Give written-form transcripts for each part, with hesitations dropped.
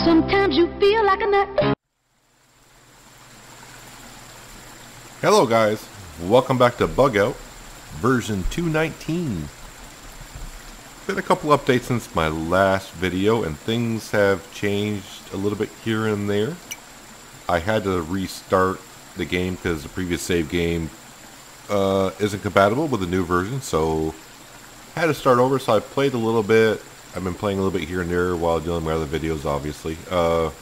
Sometimes you feel like a nut. Hello guys, welcome back to BugOut version 219. Been a couple updates since my last video and things have changed a little bit here and there. I had to restart the game because the previous save game isn't compatible with the new version, so I had to start over. So I played a little bit. I've been playing a little bit here and there while doing my other videos, obviously, because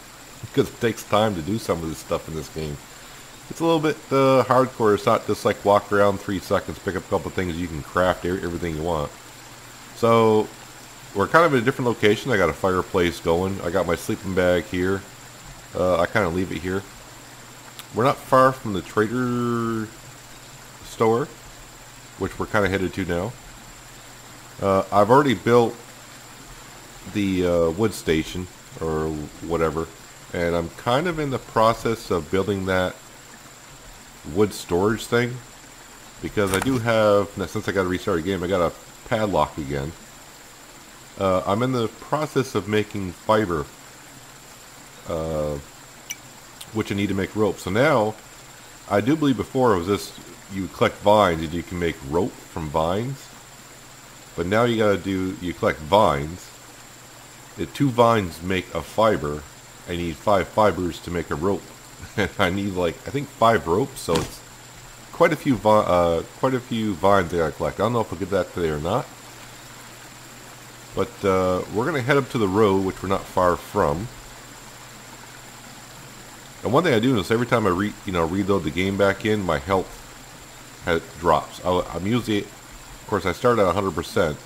it takes time to do some of this stuff in this game. It's a little bit hardcore. It's not just like walk around 3 seconds, pick up a couple things, you can craft everything you want. So we're kind of in a different location. I got a fireplace going. I got my sleeping bag here. I kind of leave it here. We're not far from the trader store, which we're kind of headed to now. I've already built the wood station or whatever, and I'm kind of in the process of building that wood storage thing, because I do have, since I got to restart the game, I got a padlock again. I'm in the process of making fiber, which I need to make rope. So now, I do believe before it was just you collect vines and you can make rope from vines, but now you collect vines. The 2 vines make a fiber. I need 5 fibers to make a rope. And I need, like, I think 5 ropes, so it's quite a few vines I gotta collect. I don't know if I'll get that today or not. But we're gonna head up to the road, which we're not far from. And one thing I do is every time I reload the game back in, my health drops. I'm usually, of course, I start at 100%.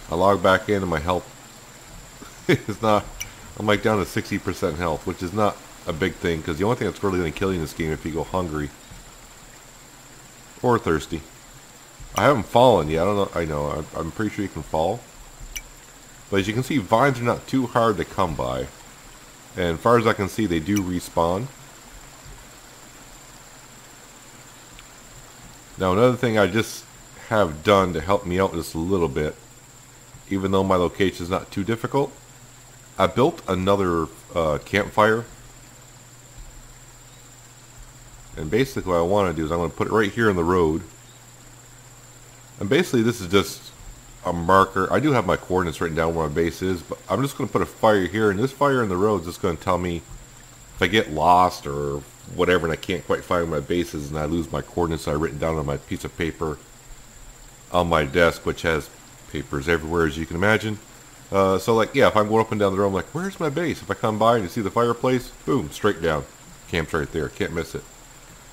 I log back in and my health is not. I'm like down to 60% health, which is not a big thing, because the only thing that's really going to kill you in this game if you go hungry or thirsty. I haven't fallen yet. I don't know. I know. I'm pretty sure you can fall. But as you can see, vines are not too hard to come by. And as far as I can see, they do respawn. Now, another thing I just have done to help me out just a little bit, even though my location is not too difficult, I built another campfire. And basically what I want to do is I'm going to put it right here in the road. And basically this is just a marker. I do have my coordinates written down where my base is, but I'm just going to put a fire here, and this fire in the road is just going to tell me if I get lost or whatever and I can't quite find my bases and I lose my coordinates I've written down on my piece of paper on my desk, which has papers everywhere, as you can imagine. So like, yeah, if I'm going up and down the road, I'm like, where's my base? If I come by and you see the fireplace, boom, straight down. Camp's right there. Can't miss it.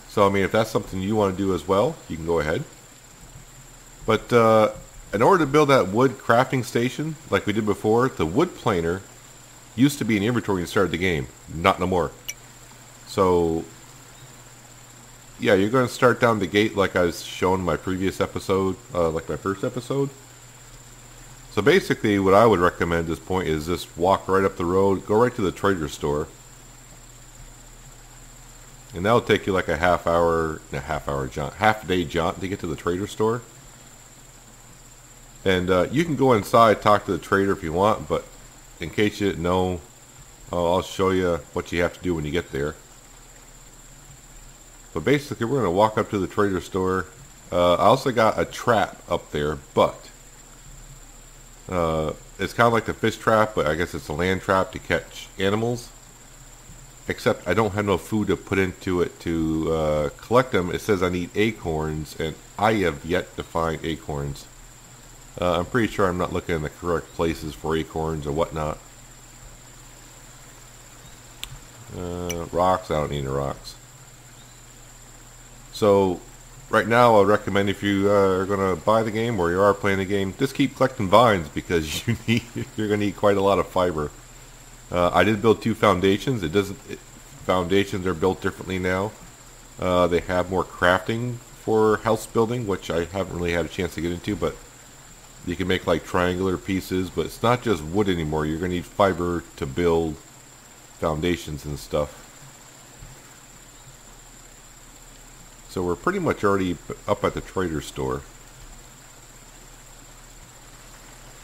So, I mean, if that's something you want to do as well, you can go ahead. But in order to build that wood crafting station, like we did before, the wood planer used to be in inventory when you started the game. Not no more. So, yeah, you're going to start down the gate like I was showing in my previous episode, like my first episode. So basically, what I would recommend at this point is just walk right up the road, go right to the trader store. And that'll take you like a half day jaunt to get to the trader store. And you can go inside, talk to the trader if you want, but in case you didn't know, I'll show you what you have to do when you get there. But basically, we're going to walk up to the trader store. I also got a trap up there, but it's kind of like the fish trap, but I guess it's a land trap to catch animals. Except I don't have no food to put into it to collect them. It says I need acorns, and I have yet to find acorns. I'm pretty sure I'm not looking in the correct places for acorns or whatnot. Rocks, I don't need any rocks. So, right now I would recommend, if you are going to buy the game or you are playing the game, just keep collecting vines, because you're going to need quite a lot of fiber. I did build 2 foundations. Foundations are built differently now. They have more crafting for house building, which I haven't really had a chance to get into, but you can make like triangular pieces, but it's not just wood anymore. You're going to need fiber to build foundations and stuff. So we're pretty much already up at the trader store.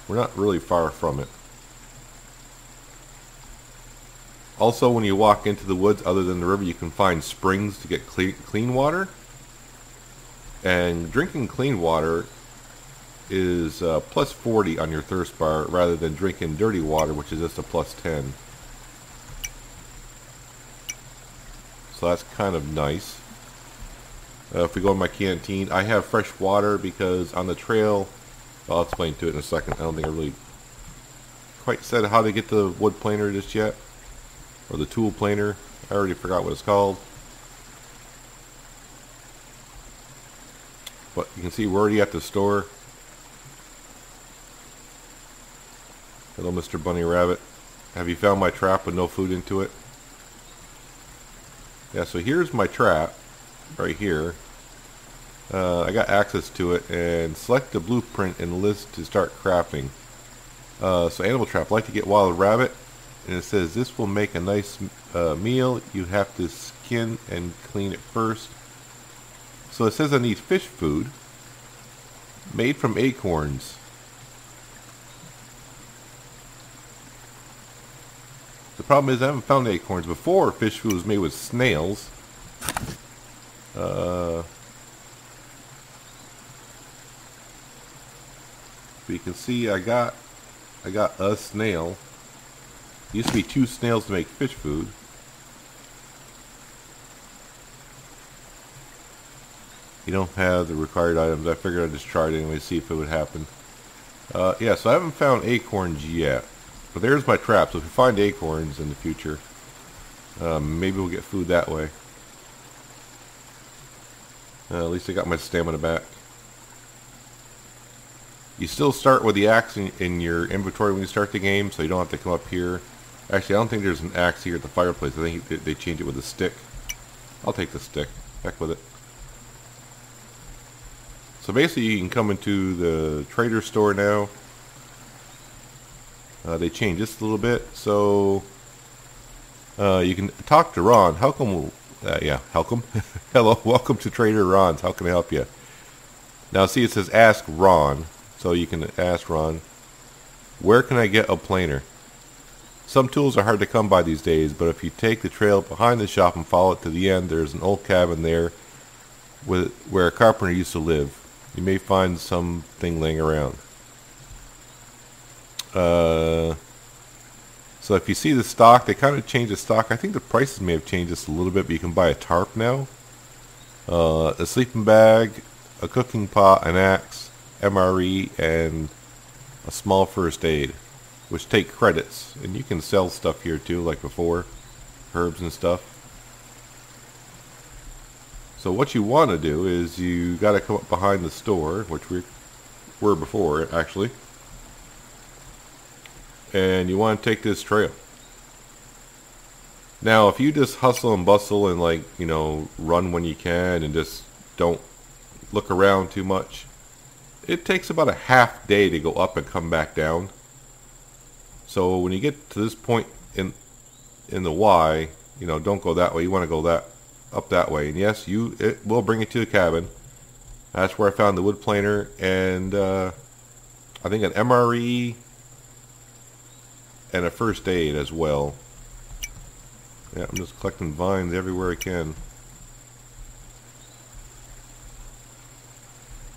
We're not really far from it. Also, when you walk into the woods, other than the river, you can find springs to get clean water. And drinking clean water is plus 40 on your thirst bar, rather than drinking dirty water, which is just a plus 10. So that's kind of nice. If we go in my canteen, I have fresh water because on the trail, I'll explain to it in a second. I don't think I really quite said how to get the wood planer just yet. Or the tool planer. I already forgot what it's called. But you can see we're already at the store. Hello, Mr. Bunny Rabbit. Have you found my trap with no food into it? Yeah, so here's my trap. Right here. I got access to it, and select the blueprint and list to start crafting. So animal trap, I like to get wild rabbit, and it says this will make a nice meal. You have to skin and clean it first. So it says I need fish food made from acorns. The problem is I haven't found acorns before. Fish food was made with snails. But you can see I got a snail. Used to be 2 snails to make fish food. You don't have the required items. I figured I'd just try it anyway, see if it would happen. Yeah, so I haven't found acorns yet. But there's my trap. So if we find acorns in the future, maybe we'll get food that way. At least I got my stamina back. You still start with the axe in your inventory when you start the game, so you don't have to come up here. Actually, I don't think there's an axe here at the fireplace. I think they changed it with a stick. I'll take the stick. Heck with it. So basically, you can come into the trader store now. They changed this a little bit, so you can talk to Ron. How come? Yeah, welcome. Hello, welcome to Trader Ron's. How can I help you? Now, see, it says ask Ron, so you can ask Ron, where can I get a planer? Some tools are hard to come by these days, but if you take the trail behind the shop and follow it to the end, there's an old cabin there where a carpenter used to live. You may find something laying around. So if you see the stock, they kind of changed the stock. I think the prices may have changed just a little bit, but you can buy a tarp now, a sleeping bag, a cooking pot, an axe, MRE, and a small first aid, which take credits. And you can sell stuff here too, like before, herbs and stuff. So what you want to do is you got to come up behind the store, which we were before actually. And you want to take this trail. Now, if you just hustle and bustle and, like, you know, run when you can and just don't look around too much, it takes about a half day to go up and come back down. So when you get to this point in the Y, you know, don't go that way. You want to go up that way. And yes, it will bring you to the cabin. That's where I found the wood planer and I think an MRE. And a first aid as well. Yeah, I'm just collecting vines everywhere I can.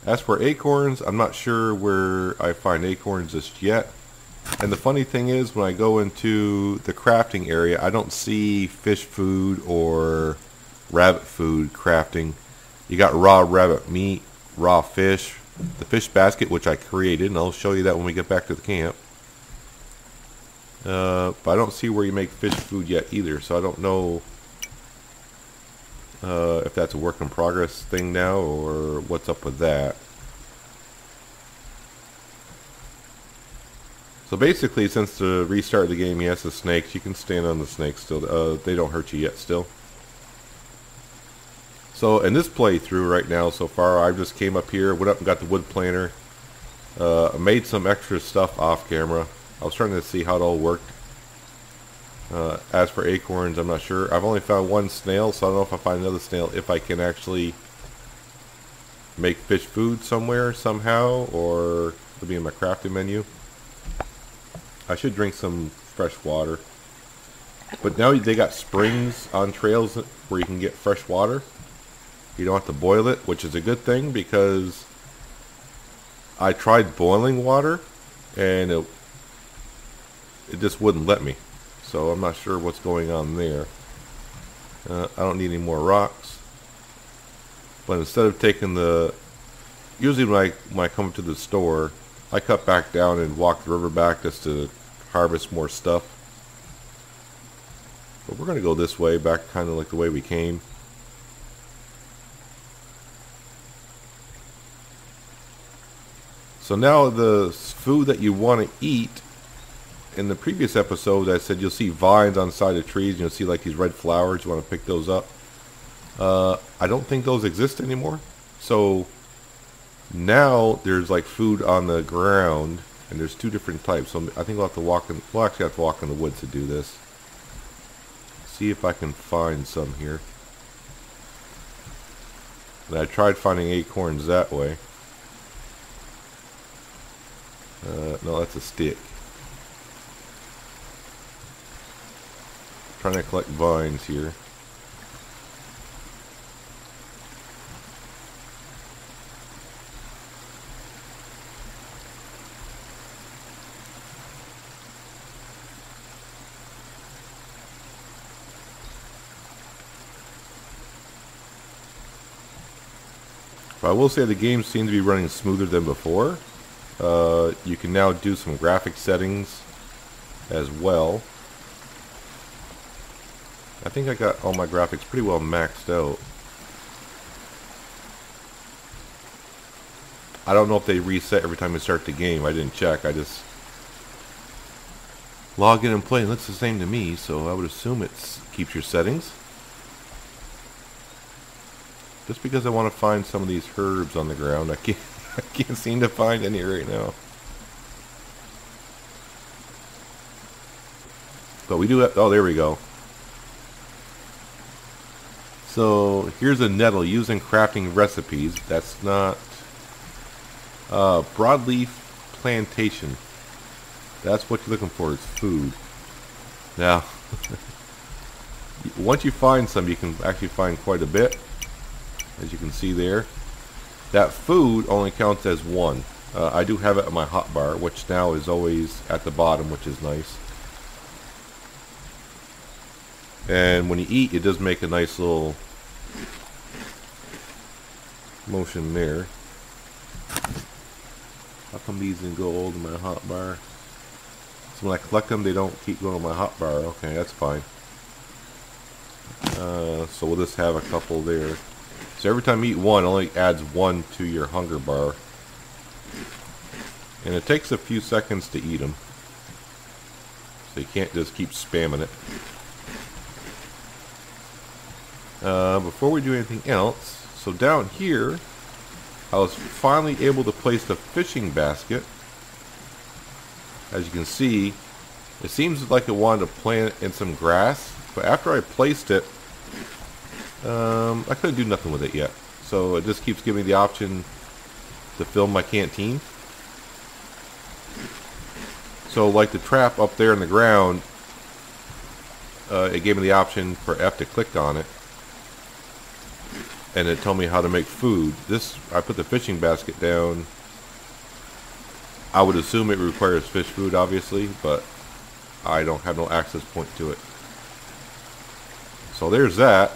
As for acorns, I'm not sure where I find acorns just yet. And the funny thing is, when I go into the crafting area, I don't see fish food or rabbit food crafting. You got raw rabbit meat, raw fish, the fish basket, which I created, and I'll show you that when we get back to the camp. But I don't see where you make fish food yet either, so I don't know if that's a work in progress thing now or what's up with that. So basically, since the restart of the game, yes, the snakes, you can stand on the snakes still. They don't hurt you yet still. So in this playthrough right now so far, I just came up here, went up and got the wood planer, made some extra stuff off camera. I was trying to see how it all worked. As for acorns, I'm not sure. I've only found one snail, so I don't know if I find another snail, if I can actually make fish food somewhere, somehow, or it'll be in my crafting menu. I should drink some fresh water. But now they got springs on trails where you can get fresh water. You don't have to boil it, which is a good thing because I tried boiling water and it just wouldn't let me. So I'm not sure what's going on there. I don't need any more rocks. But instead of taking usually when I come to the store, I cut back down and walk the river back just to harvest more stuff. But we're going to go this way, back kind of like the way we came. So now the food that you want to eat, in the previous episode I said you'll see vines on the side of trees, and you'll see like these red flowers, you want to pick those up. I don't think those exist anymore. So now there's like food on the ground, and there's two different types. So I think we'll have to we'll actually have to walk in the woods to do this. See if I can find some here. And I tried finding acorns that way. No, that's a stick. Trying to collect vines here. But I will say the game seems to be running smoother than before. You can now do some graphic settings as well. I think I got all my graphics pretty well maxed out. I don't know if they reset every time you start the game. I didn't check. I just log in and play, and it looks the same to me, so I would assume it keeps your settings. Just because I want to find some of these herbs on the ground, I can't seem to find any right now. But we do have, oh, there we go. So here's a nettle used in crafting recipes. That's not broadleaf plantation. That's what you're looking for, is food. Now, once you find some, you can actually find quite a bit. As you can see there, that food only counts as one. I do have it on my hotbar, which now is always at the bottom, which is nice. And when you eat, it does make a nice little motion there. How come these didn't go old in my hotbar? So when I collect them, they don't keep going on my hotbar. Okay, that's fine. So we'll just have a couple there. So every time you eat one, it only adds one to your hunger bar. And it takes a few seconds to eat them. So you can't just keep spamming it. Before we do anything else, so down here, I was finally able to place the fishing basket. As you can see, it seems like it wanted to plant in some grass, but after I placed it, I couldn't do nothing with it yet. So it just keeps giving me the option to fill my canteen. So like the trap up there in the ground, it gave me the option for F to click on it. And it told me how to make food. This, I put the fishing basket down. I would assume it requires fish food, obviously, but I don't have no access point to it. So there's that.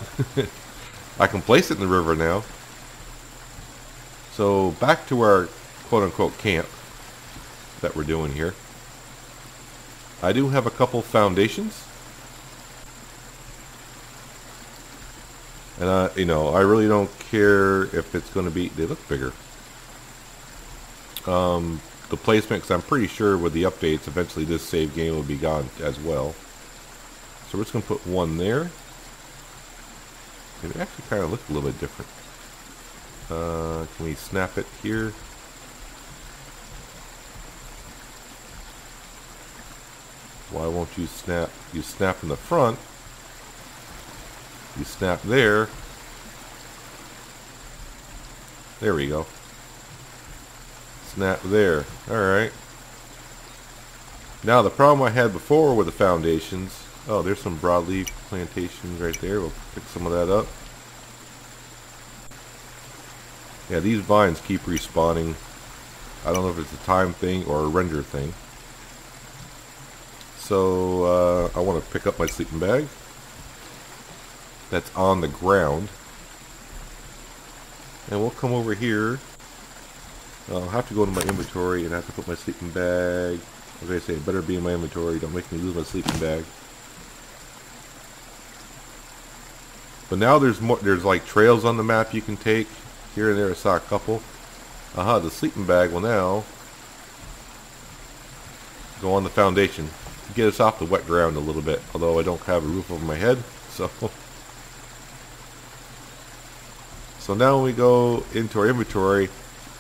I can place it in the river now. So back to our quote-unquote camp that we're doing here. I do have a couple foundations. And you know, I really don't care if it's going to be, they look bigger. The placement, because I'm pretty sure with the updates, eventually this save game will be gone as well. So we're just going to put one there. It actually kind of looked a little bit different. Can we snap it here? Why won't you snap? You snap in the front. You snap there. There we go. Snap there. Alright. Now the problem I had before with the foundations Oh, there's some broadleaf plantations right there. We'll pick some of that up. Yeah, these vines keep respawning. I don't know if it's a time thing or a render thing. So I want to pick up my sleeping bag. That's on the ground. And we'll come over here. I'll have to go to my inventory and I have to put my sleeping bag. As I say, it better be in my inventory. Don't make me lose my sleeping bag. But now there's more. There's like trails on the map you can take. Here and there I saw a couple. The sleeping bag will now go on the foundation to get us off the wet ground a little bit. Although I don't have a roof over my head, so. So now when we go into our inventory,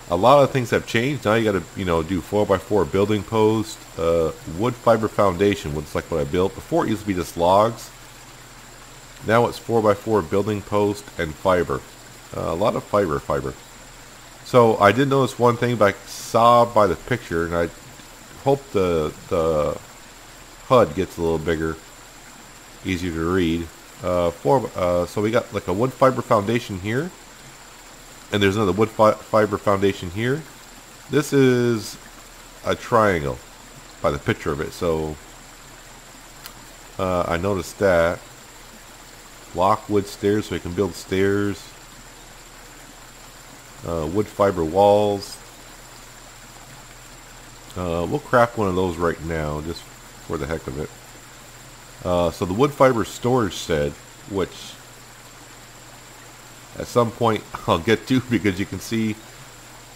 a lot of things have changed. Now you got to, do 4x4 building post, wood fiber foundation, which is like what I built. Before it used to be just logs. Now it's 4x4 building post and fiber. A lot of fiber. So I did notice one thing, but I saw by the picture, and I hope the HUD gets a little bigger, easier to read. So we got like a wood fiber foundation here. And there's another wood fiber foundation here. This is a triangle by the picture of it. So I noticed that. Block wood stairs so we can build stairs. Wood fiber walls. We'll craft one of those right now just for the heck of it. So the wood fiber storage shed, which at some point I'll get to, because you can see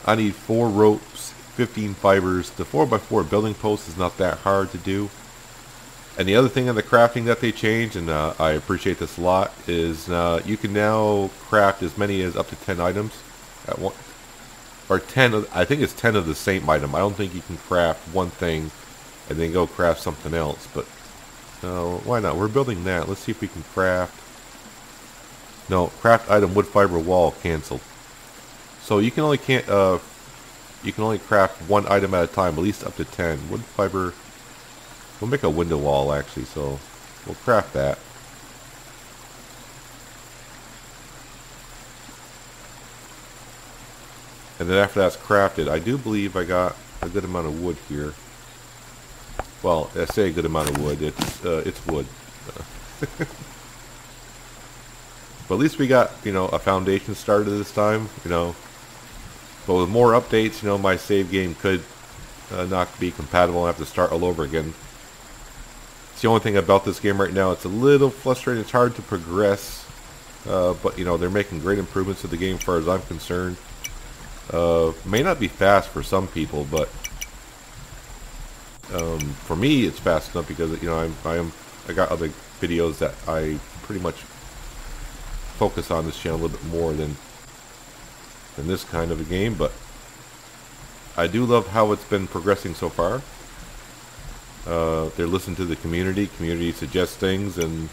I need 4 ropes, 15 fibers. The 4x4 building post is not that hard to do. And the other thing in the crafting that they changed, and I appreciate this a lot, is you can now craft as many as up to 10 items at once. Or 10, I think it's 10 of the same item. I don't think you can craft one thing and then go craft something else. But why not? We're building that. Let's see if we can craft. No, craft item wood fiber wall canceled. So you can only craft one item at a time, at least up to 10. Wood fiber. We'll make a window wall actually, so we'll craft that. And then after that's crafted, I do believe I got a good amount of wood here. Well, I say a good amount of wood. It's wood. But at least we got, a foundation started this time, But with more updates, my save game could not be compatible and have to start all over again. It's the only thing about this game right now. It's a little frustrating. It's hard to progress. But, they're making great improvements to the game as far as I'm concerned. May not be fast for some people, but for me it's fast enough because, I got other videos that I pretty much focus on this channel a little bit more than this kind of a game, but I do love how it's been progressing so far. They're listening to the community suggests things, and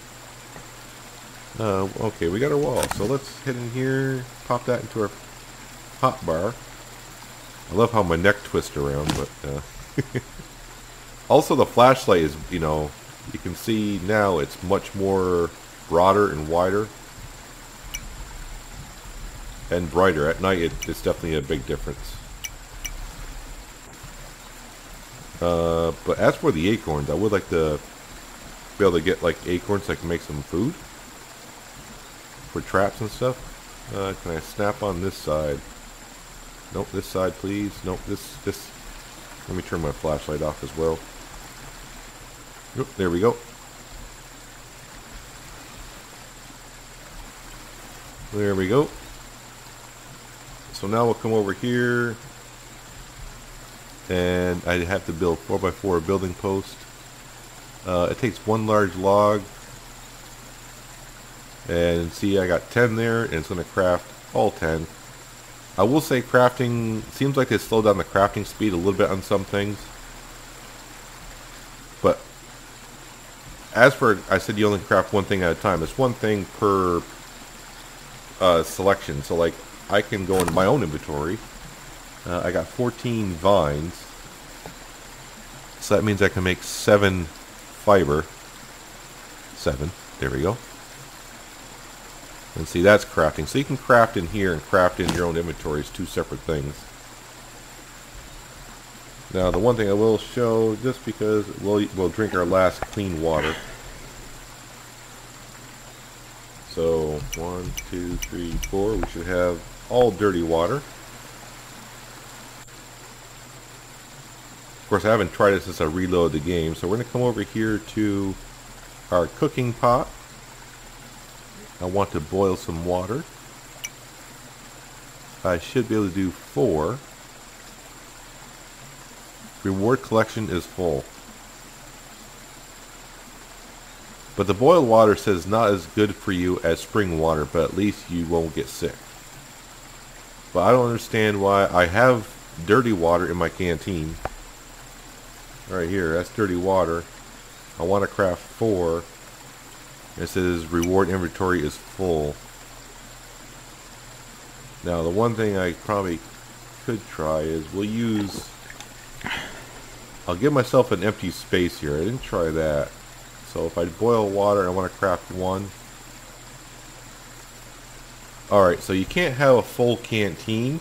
okay, we got our wall, so let's hit in here, pop that into our hot bar. I love how my neck twists around, but also the flashlight is, you can see now it's much more broader and wider and brighter. At night it's definitely a big difference. But as for the acorns, I would like to be able to get like acorns so I can make some food for traps and stuff. Can I snap on this side? Nope, this side please. Nope, this. Let me turn my flashlight off as well. Oop, there we go. There we go. So now we'll come over here, and I have to build 4x4 building post. It takes one large log, and see I got 10 there, and it's going to craft all 10. I will say crafting seems like they slowed down the crafting speed a little bit on some things, but as for, I said you only craft one thing at a time. It's one thing per selection. So like I can go into my own inventory. I got 14 vines, so that means I can make 7 fiber. 7. There we go. And see, that's crafting. So you can craft in here and craft in your own inventory is two separate things. Now, the one thing I will show, just because we'll drink our last clean water. So 1, 2, 3, 4. We should have all dirty water. Of course, I haven't tried it since I reloaded the game. So we're going to come over here to our cooking pot. I want to boil some water. I should be able to do 4. Reward collection is full. But the boiled water says not as good for you as spring water, but at least you won't get sick. But I don't understand why I have dirty water in my canteen. Right here, that's dirty water. I want to craft 4. It says reward inventory is full. Now the one thing I probably could try is I'll give myself an empty space here. I didn't try that. So if I boil water, I want to craft 1. Alright, so you can't have a full canteen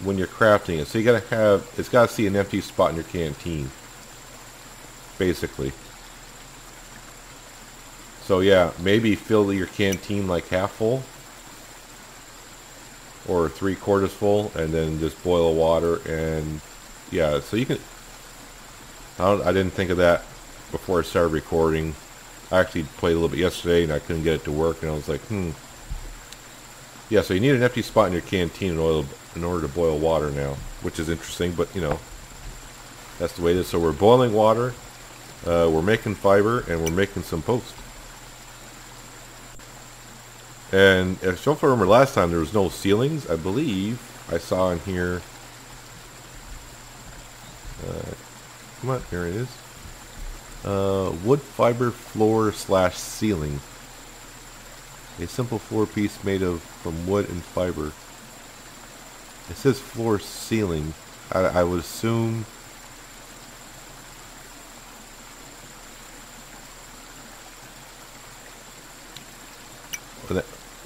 when you're crafting it. So you gotta have, it's gotta see an empty spot in your canteen. Basically. So yeah, maybe fill your canteen like half full. Or 3/4 full, and then just boil water, and yeah, so you can. I didn't think of that before I started recording. I actually played a little bit yesterday, and I couldn't get it to work, and I was like, yeah. So you need an empty spot in your canteen in order to boil water now, which is interesting, but you know, that's the way it is. So we're boiling water, we're making fiber, and we're making some post. And if you remember last time, there was no ceilings. I believe I saw in here. Come on, here it is. Wood fiber floor / ceiling. A simple floor piece made from wood and fiber. It says floor ceiling. I would assume.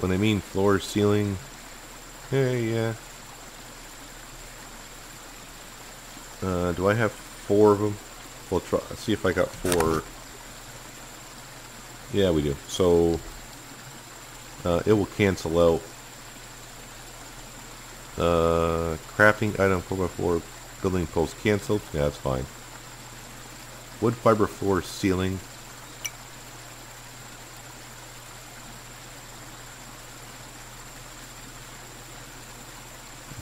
When I mean floor ceiling, yeah. Do I have 4 of them? We'll try. See if I got 4. Yeah, we do. So it will cancel out. Crafting item 4x4 building post canceled. Yeah, that's fine. Wood fiber floor ceiling.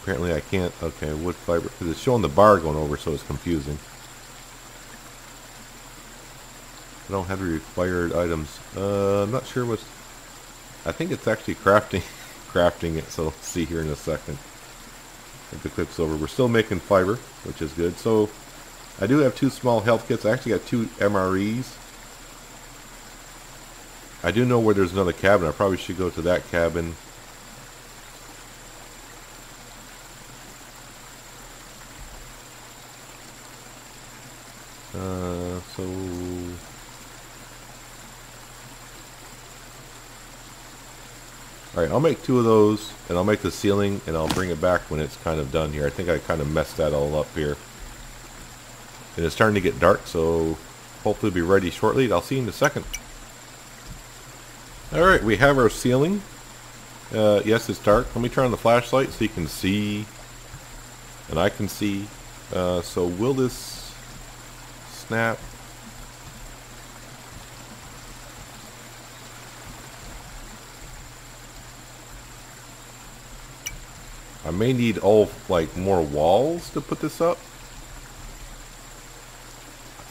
Apparently I can't. Okay, wood fiber, because it's showing the bar going over, so it's confusing. I don't have the required items. I'm not sure what's. I think it's actually crafting it. So let's see here in a second. If the clip's over, we're still making fiber, which is good. So I do have 2 small health kits. I actually got 2 MREs. I do know where there's another cabin. I probably should go to that cabin. So alright, I'll make 2 of those, and I'll make the ceiling, and I'll bring it back when it's kind of done here. I think I kind of messed that all up here. And it's starting to get dark, so hopefully it'll be ready shortly. I'll see you in a second. Alright, we have our ceiling. Yes, it's dark. Let me turn on the flashlight so you can see, and I can see. So will this snap? I may need more walls to put this up.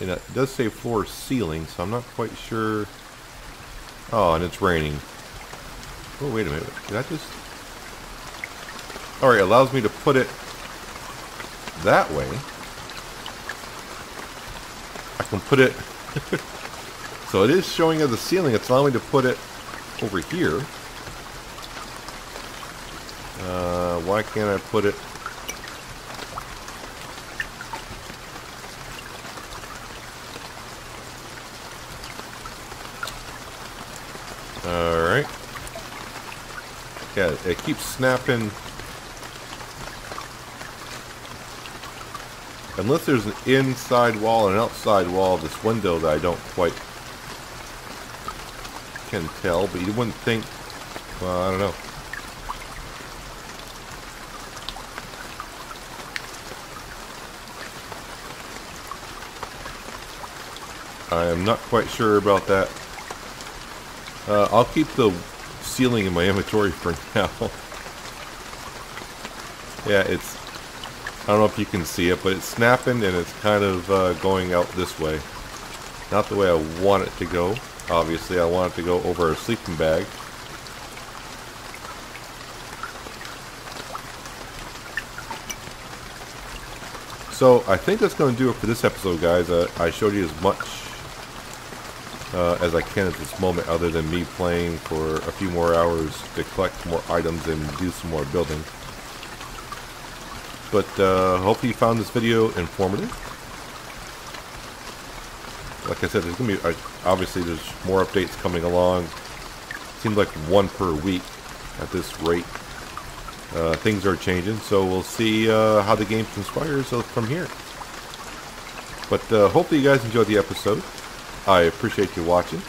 And it does say floor ceiling, so I'm not quite sure. Oh, and it's raining. Oh, wait a minute. Did I just... Alright, it allows me to put it that way. I can put it... So it is showing as the ceiling. It's allowing me to put it over here. Why can't I put it... Alright. Yeah, it keeps snapping. Unless there's an inside wall and an outside wall of this window that I don't quite can tell, but you wouldn't think, well, I don't know. I am not quite sure about that. I'll keep the ceiling in my inventory for now. Yeah, it's, I don't know if you can see it, but it's snapping and it's kind of going out this way. Not the way I want it to go. Obviously, I want it to go over a sleeping bag. So, I think that's going to do it for this episode, guys. I showed you as much as I can at this moment, other than me playing for a few more hours to collect more items and do some more building. But hopefully you found this video informative. Like I said, there's going to be, obviously there's more updates coming along. Seems like one per week at this rate. Things are changing, so we'll see how the game transpires from here. But hopefully you guys enjoyed the episode. I appreciate you watching.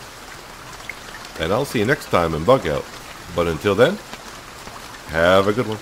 And I'll see you next time in BugOut. But until then, have a good one.